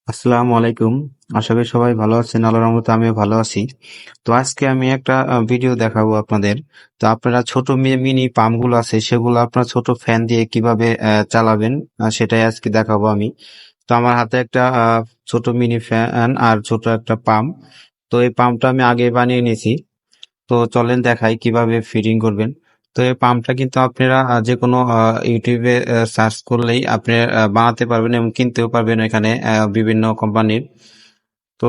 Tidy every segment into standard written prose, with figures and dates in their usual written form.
আসসালামু আলাইকুম। আশা করি সবাই ভালো আছেন। আল্লাহর রহমতে আমিও ভালো আছি। তো আজকে আমি একটা ভিডিও দেখাবো আপনাদের। তো আপনারা ছোট মিনি পাম্প গুলো আছে সেগুলো আপনার ছোট ফ্যান দিয়ে কিভাবে চালাবেন, সেটাই আজকে দেখাবো আমি। তো আমার হাতে একটা ছোট মিনি ফ্যান আর ছোট একটা পাম্প। তো এই পাম্পটা আমি আগে বানিয়ে নিয়েছি। তো চলেন দেখাই কিভাবে ফিটিং করবেন। তো এই পাম্পটা কিন্তু আপনারা যে কোনো ইউটিউবে সার্চ করলেই আপনি বানাতে পারবেন এবং কিনতেও পারবেন এখানে বিভিন্ন কোম্পানির। তো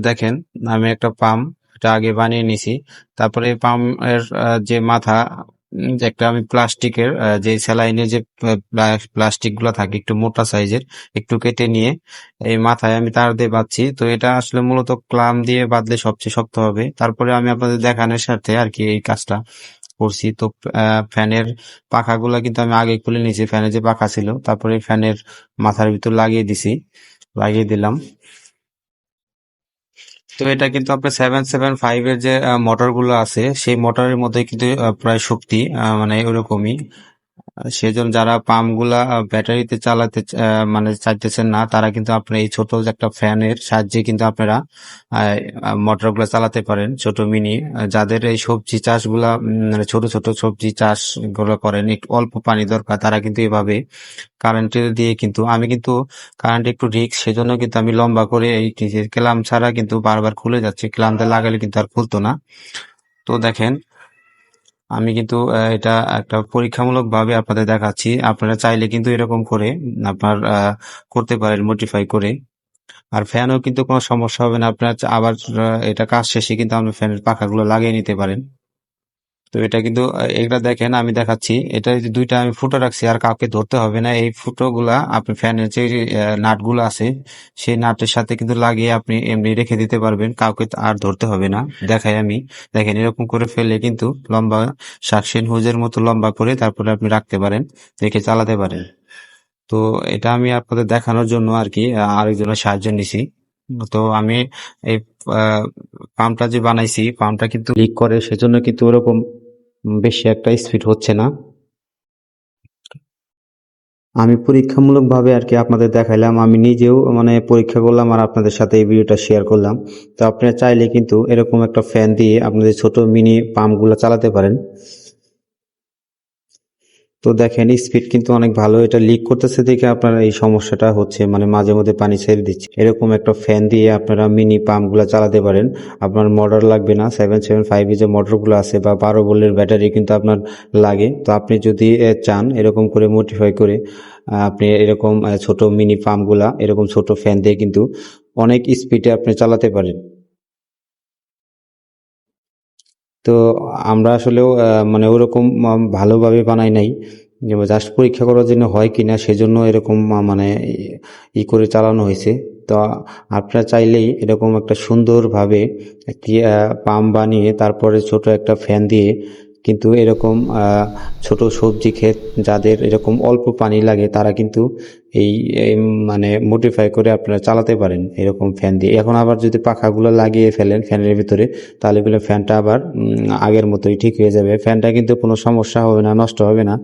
দেখেন, আমি একটা পাম্প এটা আগে বানিয়ে নিছি। তারপরে এই পাম্পের যে মাথা, যে একটা আমি প্লাস্টিকের যে স্যালাইনের যে প্লাস্টিক গুলা থাকে একটু মোটা সাইজের, একটু কেটে নিয়ে এই মাথায় আমি তার দিয়ে বাঁধছি। তো এটা আসলে মূলত ক্লাম দিয়ে বাঁধলে সবচেয়ে শক্ত হবে। তারপরে আমি আপনাদের দেখানোর সাথে আর কি এই কাজটা করছি। তো ফ্যানের পাখাগুলা কিন্তু আমি আগে খুলে নিয়েছি, ফ্যানের যে পাখা ছিল, তারপরে ফ্যানের মাথার ভিতর লাগিয়ে দিলাম। তো এটা কিন্তু আপনার 775 এর যে মোটর গুলো আছে সেই মোটরের মধ্যে কিন্তু প্রায় শক্তি মানে ওরকমই। সেজন্য যারা পাম্প গুলা ব্যাটারিতে চালাতে মানে চাইতেছেন না, তারা কিন্তু আপনার এই ছোট যে একটা ফ্যানের সাহায্যে কিন্তু আপনারা মোটর গুলা চালাতে পারেন, ছোট মিনি। যাদের এই সবজি চাষ গুলা মানে ছোট ছোট সবজি চাষ গুলো করেন, একটু অল্প পানি দরকার, তারা কিন্তু এভাবে কারেন্টের দিয়ে কিন্তু আমি কিন্তু কারেন্ট একটু রিস্ক, সেজন্য কিন্তু আমি লম্বা করে এই যে ক্লাম ছাড়া কিন্তু বারবার খুলে যাচ্ছে, ক্লামটা লাগালে কিন্তু আর খুলতো না। তো দেখেন, আমি কিন্তু এটা একটা পরীক্ষামূলক ভাবে আপনাদের দেখাচ্ছি। আপনারা চাইলে কিন্তু এরকম করে আপনার করতে পারেন মডিফাই করে। আর ফ্যানও কিন্তু কোনো সমস্যা হবে না। আপনার আবার এটা কাজ শেষে কিন্তু আপনি ফ্যানের পাখাগুলো লাগিয়ে নিতে পারেন। তো এটা কিন্তু এটা দেখেন, আমি দেখাচ্ছি। এটা এই যে দুইটা আমি ফুটো রাখছি, আর কাউকে ধরতে হবে না। এই ফুটো গুলা আপনি ফ্যানের যে নাট গুলো আছে সেই নাটের সাথে কিন্তু লাগিয়ে আপনি এমনি রেখে দিতে পারবেন, কাউকে আর ধরতে হবে না। দেখাই আমি, দেখেন এরকম করে ফেলে কিন্তু লম্বা সাকশন হুজের মতো লম্বা করে তারপরে আপনি রাখতে পারেন, রেখে চালাতে পারেন। তো এটা আমি আপনাদের দেখানোর জন্য আর কি আরেকজনের সাহায্য নিছি। তো আমি এই পাম্পটা যে বানাইছি, পাম্পটা কিন্তু লিক করে, সেজন্য কিন্তু ওরকম বেশি একটা স্পিড হচ্ছে না। আমি পরীক্ষামূলকভাবে আর কি আপনাদের দেখাইলাম, আমি নিজেও মানে পরীক্ষা করলাম আর আপনাদের সাথে এই ভিডিওটা শেয়ার করলাম। তো আপনারা চাইলে কিন্তু এরকম একটা ফ্যান দিয়ে আপনাদের ছোট মিনি পাম্পগুলো চালাতে পারেন। তো দেখেন স্পিড কিন্তু অনেক ভালো। এটা লিক করতেছে দেখে আপনার এই সমস্যাটা হচ্ছে, মানে মাঝে মধ্যে পানি ছেড়ে দিচ্ছে। এরকম একটা ফ্যান দিয়ে আপনারা মিনি পাম্প গুলা চালাতে পারেন। আপনার মোটর লাগবে না, 775 এর যে মোটর গুলো আছে বা 12 ভোল্টের ব্যাটারি কিন্তু আপনার লাগে। তো আপনি যদি চান এরকম করে মডিফাই করে আপনি এরকম ছোট মিনি পাম্প গুলা এরকম ছোট ফ্যান দিয়ে কিন্তু অনেক স্পিডে আপনি চালাতে পারেন। তো আমরা আসলেও মানে ওরকম ভালোভাবে বানাই নাই, যে জাস্ট পরীক্ষা করার জন্য হয় কিনা সেজন্য এরকম মানে ই করে চালানো হয়েছে। তো আপনারা চাইলেই এরকম একটা সুন্দরভাবে একটি পাম্প বানিয়ে তারপরে ছোট একটা ফ্যান দিয়ে কিন্তু এরকম ছোট সবজি ক্ষেত যাদের এরকম অল্প পানি লাগে, তারা কিন্তু এই এই মানে মডিফাই করে আপনারা চালাতে পারেন এরকম ফ্যান দিয়ে। এখন আবার যদি পাখাগুলো লাগিয়ে ফেলেন ফ্যানের ভিতরে, তাহলে বলে ফ্যানটা আবার আগের মতোই ঠিক হয়ে যাবে। ফ্যানটা কিন্তু কোনো সমস্যা হবে না, নষ্ট হবে না।